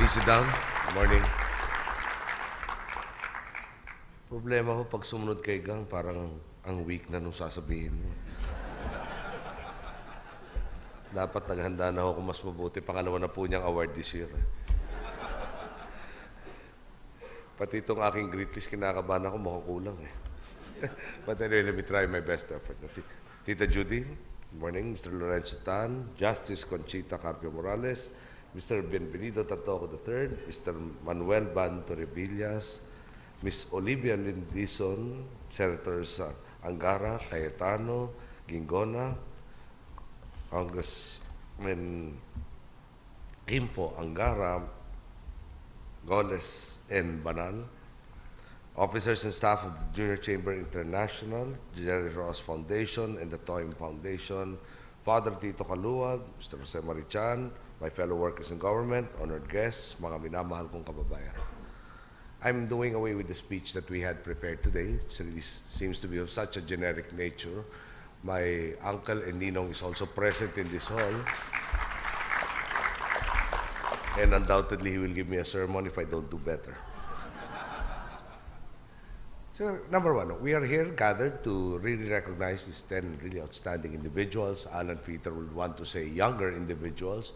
Please sit down. Good morning. Problema ko pag sumunod kay Gang, parang ang weak na nung sasabihin mo. Dapat naghanda na ako kung mas mabuti. Pangalawa na po niyang award this year. Pati itong aking greet list, kinakabahan ako, mukhang kulang eh. But anyway, let me try my best effort. Tita Judy, good morning. Mr. Lorenzo Tan, Justice Conchita Carpio Morales, Mr. Bienvenido Tantoco III, Mr. Manuel Banto Rebillas, Ms. Olivia Lindison, Senators Angara, Cayetano, Gingona, Congressman Kimpo Angara, Goles, and Banal, officers and staff of the Junior Chamber International, Jerry Ross Foundation, and the TOYM Foundation, Father Tito Kaluwag, Mr. Jose Marichan, my fellow workers in government, honored guests, mga minamahal kong kababayan. I'm doing away with the speech that we had prepared today. It really seems to be of such a generic nature. My uncle and ninong is also present in this hall. And undoubtedly, he will give me a sermon if I don't do better. So, number one, we are here gathered to really recognize these 10 really outstanding individuals. Alan Peter would want to say younger individuals,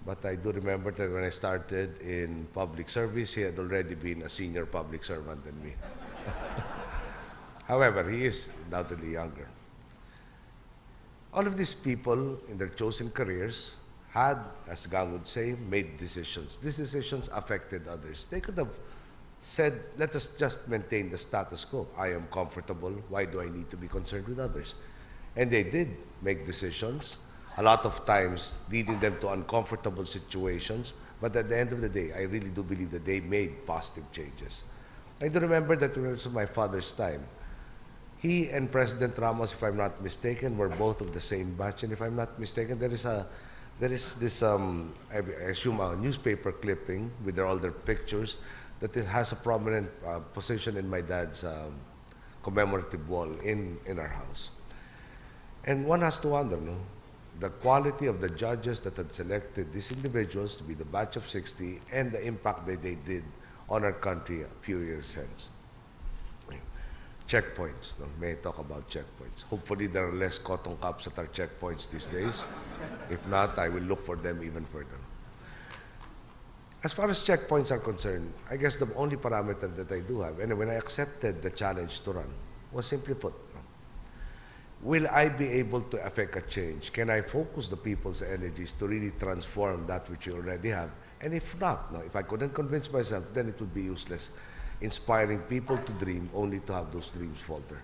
but I do remember that when I started in public service, he had already been a senior public servant than me. However, he is undoubtedly younger. All of these people in their chosen careers had, as Gang would say, made decisions. These decisions affected others. They could have said, let us just maintain the status quo. I am comfortable. Why do I need to be concerned with others? And they did make decisions, a lot of times leading them to uncomfortable situations. But at the end of the day, I really do believe that they made positive changes. I do remember that when it was my father's time, he and President Ramos, if I'm not mistaken, were both of the same batch. And if I'm not mistaken, there is this, I assume, a newspaper clipping with all their pictures that it has a prominent position in my dad's commemorative wall in our house. And one has to wonder, no? The quality of the judges that had selected these individuals to be the batch of 60 and the impact that they did on our country a few years hence. Checkpoints. No? May I talk about checkpoints? Hopefully there are less cotton cups at our checkpoints these days. If not, I will look for them even further. As far as checkpoints are concerned, I guess the only parameter that I do have, and when I accepted the challenge to run, was simply put, will I be able to affect a change? Can I focus the people's energies to really transform that which you already have? And if not, if I couldn't convince myself, then it would be useless. Inspiring people to dream only to have those dreams falter.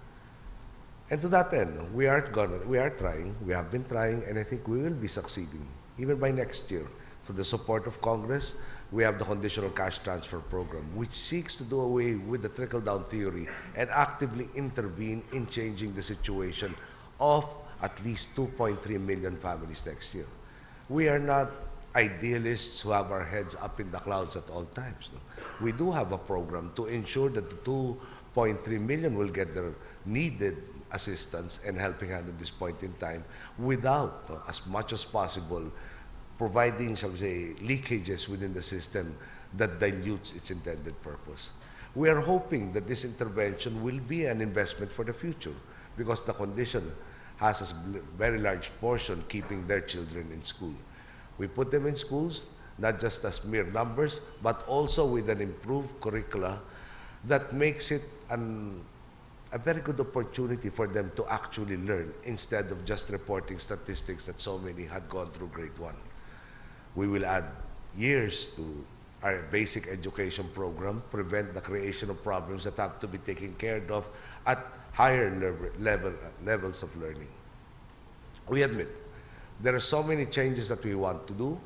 And to that end, we are trying, we have been trying, and I think we will be succeeding, even by next year. Through the support of Congress, we have the conditional cash transfer program, which seeks to do away with the trickle-down theory and actively intervene in changing the situation of at least 2.3 million families next year. We are not idealists who have our heads up in the clouds at all times. No? We do have a program to ensure that the 2.3 million will get their needed assistance and helping hand at this point in time without, as much as possible, providing, shall we say, leakages within the system that dilutes its intended purpose. We are hoping that this intervention will be an investment for the future because the condition has a very large portion keeping their children in school. We put them in schools, not just as mere numbers, but also with an improved curricula that makes it a very good opportunity for them to actually learn instead of just reporting statistics that so many had gone through grade 1. We will add years to our basic education program, prevent the creation of problems that have to be taken care of at higher levels of learning. We admit there are so many changes that we want to do.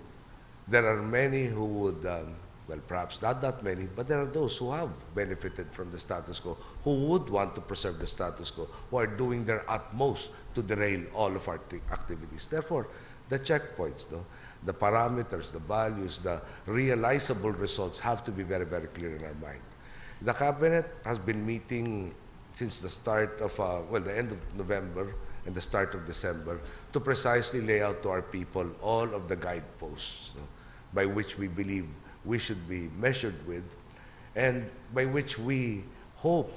There are many who would, well, perhaps not that many, but there are those who have benefited from the status quo, who would want to preserve the status quo, who are doing their utmost to derail all of our activities. Therefore, the checkpoints, the parameters, the values, the realizable results have to be very, very clear in our mind. The Cabinet has been meeting since the start of, the end of November and the start of December to precisely lay out to our people all of the guideposts by which we believe we should be measured with, and by which we hope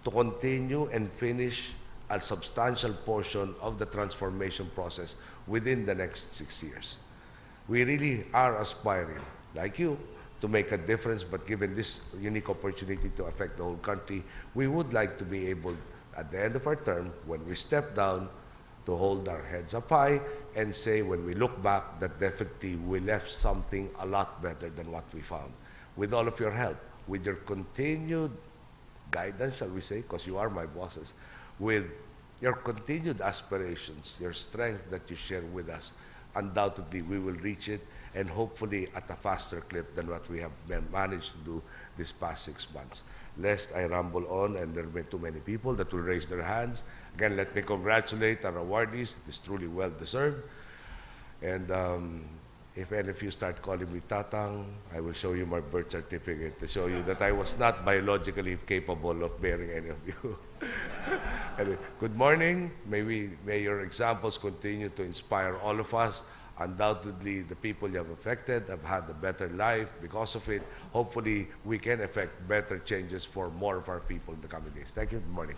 to continue and finish a substantial portion of the transformation process within the next 6 years. We really are aspiring, like you, to make a difference, but given this unique opportunity to affect the whole country, we would like to be able, at the end of our term, when we step down, to hold our heads up high and say, when we look back, that definitely we left something a lot better than what we found. With all of your help, with your continued guidance, shall we say, because you are my bosses, with your continued aspirations, your strength that you share with us, undoubtedly we will reach it, and hopefully at a faster clip than what we have managed to do this past 6 months. Lest I ramble on and there may too many people that will raise their hands. Again, let me congratulate our awardees. It is truly well deserved. And if any of you start calling me Tatang, I will show you my birth certificate to show you that I was not biologically capable of bearing any of you. Anyway, good morning. May your examples continue to inspire all of us. Undoubtedly, the people you have affected have had a better life because of it. Hopefully, we can effect better changes for more of our people in the coming days. Thank you. Good morning.